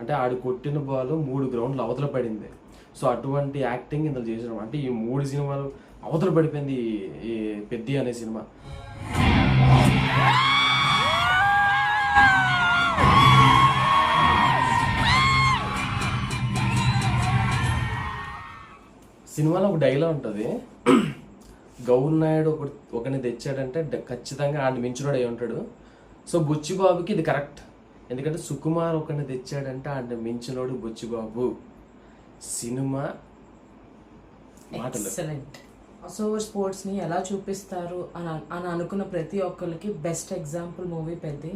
అంటే ఆడు కొట్టిన బాల్ 3 గ్రౌండ్లు అవతల పడింది. సో అటువంటి యాక్టింగ్ ఇందులో చేసాడు. అంటే ఈ 3 సినిమాలు అవతల పడిపోయింది ఈ పెద్ది అనే సినిమా. సినిమాలో ఒక డైలాగ్ ఉంటుంది, గౌర్ నాయుడు ఒకరిని తెచ్చాడంటే ఖచ్చితంగా ఆడిని మించినోడు అయి ఉంటాడు. సో బుచ్చిబాబుకి ఇది కరెక్ట్, ఎందుకంటే సుకుమార్ ఒకరిని తెచ్చాడంటే ఆడిని మించినోడు బుచ్చిబాబు. సినిమా మాటలు క్రాస్ఓవర్ స్పోర్ట్స్ ని ఎలా చూపిస్తారు అని అనుకున్న ప్రతి ఒక్కరికి బెస్ట్ ఎగ్జాంపుల్ మూవీ పెద్ది.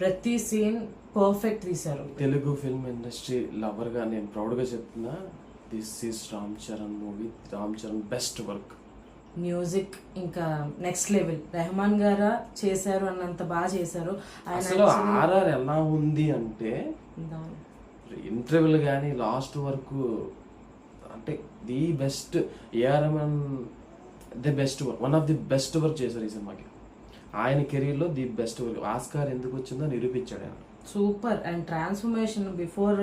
ప్రతి సీన్ పర్ఫెక్ట్ తీశారు. తెలుగు ఫిల్మ్ ఇండస్ట్రీ లవర్ గా నేను ప్రౌడ్ గా చెప్తున్నా, this is Ram Charan movie. Ram Charan best work. Music ఇంకా నెక్స్ట్ లెవెల్. రెహమాన్ గారా చేశారు అన్నంత బాగా చేశారు. అసలు ఆర్ఆర్ ఎలా ఉంది అంటే ఇంటర్వ్యూలు కానీ లాస్ట్ వరకు అంటే ది బెస్ట్. ఏఆర్ఎంఎన్ the best work, one of the best work చేశారు ఈ సినిమాకి. ఆయన కెరీర్ లో ది బెస్ట్ వర్క్. ఆస్కార్ ఎందుకు వచ్చిందో నిరూపించాడు ఆయన. Super. And transformation before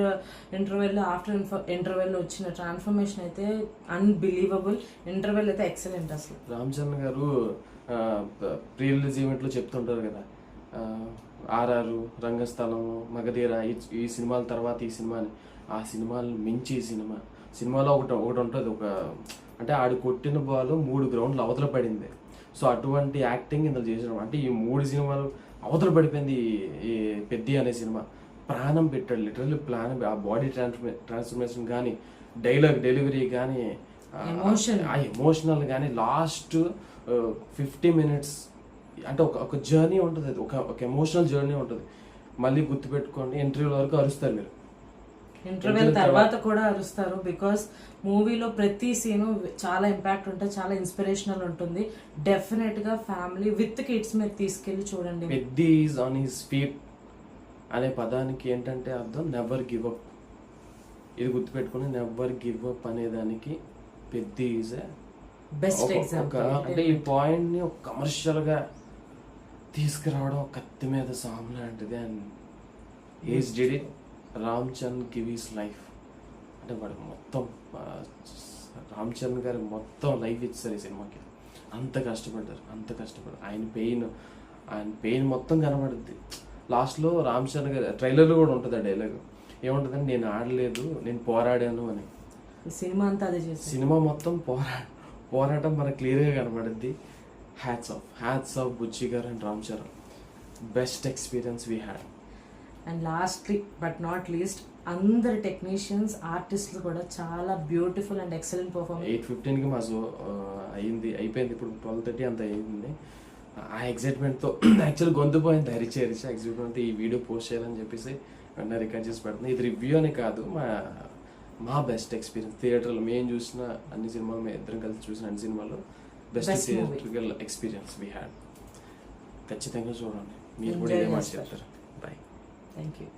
interval after interval వచ్చిన ట్రాన్స్ఫర్మేషన్ అయితే అన్బిలీవబుల్. ఇంటర్వెల్ అయితే ఎక్సలెంట్. అసలు రామ్ చరణ్ గారు ప్రీ రిలీజ్ ఈవెంట్ లో చెప్తుంటారు కదా, ఆర్ఆర్, రంగస్థలం, మగధీర ఈ సినిమాల తర్వాత ఈ సినిమాని, ఆ సినిమాలు మించి ఈ సినిమాలో ఒకటి ఉంటుంది, ఒక అంటే ఆడు కొట్టిన బాల్ 3 గ్రౌండ్లు అవతల పడింది. సో అటువంటి యాక్టింగ్ ఇందులో చేసాడు. అంటే ఈ 3 సినిమాలు అవతల పడిపోయింది ఈ పెద్ది అనే సినిమా. ప్రాణం పెట్టాడు లిటరల్లీ. ఆ బాడీ ట్రాన్స్ఫర్మేషన్ కానీ, డైలాగ్ డెలివరీ కానీ, ఆ ఎమోషనల్ కానీ, లాస్ట్ 50 మినిట్స్ అంటే ఒక జర్నీ ఉంటుంది, అది ఒక ఎమోషనల్ జర్నీ ఉంటుంది. మళ్ళీ గుర్తుపెట్టుకోండి, ఇంటర్వ్యూల వరకు అరుస్తారు మీరు, ఇంటర్వెల్ తర్వాత కూడా అరుస్తారు. బికాస్ మూవీలో ప్రతి సీను చాలా ఇంపాక్ట్ ఉంటుంది, చాలా ఇన్స్పిరేషనల్ ఉంటుంది. డెఫినెట్ గా ఫ్యామిలీ విత్ కిడ్స్ మీరు తీసుకెళ్లి చూడండి. Peddi is on his feet అనే పదానికి ఏంటంటే అర్థం నెవర్ గివ్ అప్. ఇది గుర్తుపెట్టుకుని, నెవర్ గివ్ అప్ అనే దానికి పెద్ది ఈజ్ బెస్ట్ ఎగ్జాంపుల్. అంటే ఈ పాయింట్ ని ఒక కమర్షియల్ గా తీసుకురావడం కత్తి మీద సాము లాంటిది. And is did it. Ram Charan give his life. అంటే వాడు మొత్తం రామ్ చరణ్ గారు మొత్తం లైఫ్ ఇచ్చారు ఈ సినిమాకి. అంత కష్టపడ్డారు. ఆయన పెయిన్ మొత్తం కనబడుద్ది. లాస్ట్లో రామ్ చరణ్ గారు ట్రైలర్లో కూడా ఉంటుంది ఆ డైలాగ్. ఏముంటుందని, నేను ఆడలేదు, నేను పోరాడాను అని. సినిమా అంతా అదే చేసి, సినిమా మొత్తం పోరాటం మనకు క్లియర్గా కనబడుద్ది. హ్యాట్స్ ఆఫ్ బుచ్చి గారు and Ram Charan. Best experience we had. And lastly but not least, అందరు టెక్నీషియన్స్, ఆర్టిస్టులు కూడా చాలా బ్యూటిఫుల్ అండ్ ఎక్సలెంట్ పర్ఫార్మెన్స్. 8:15కి మా షో అయిపోయింది. ఇప్పుడు 12:30 అంత అయింది. ఆ ఎక్సైట్మెంట్తో యాక్చువల్ గొంతు పోయింది. హరిచే ఎక్సైట్మెంట్తో ఈ వీడియో పోస్ట్ చేయాలని చెప్పేసి వెంటనే రికార్డ్ చేసి పెడుతుంది. ఇది రివ్యూ అని కాదు, మా బెస్ట్ ఎక్స్పీరియన్స్. థియేటర్లో మేము చూసిన అన్ని సినిమాలు, మేము ఇద్దరం కలిసి చూసిన అన్ని సినిమాల్లో best theatrical experience we had. ఖచ్చితంగా చూడండి, మీరు కూడా ఇదే మాట చెప్తారు. బాయ్. Thank you.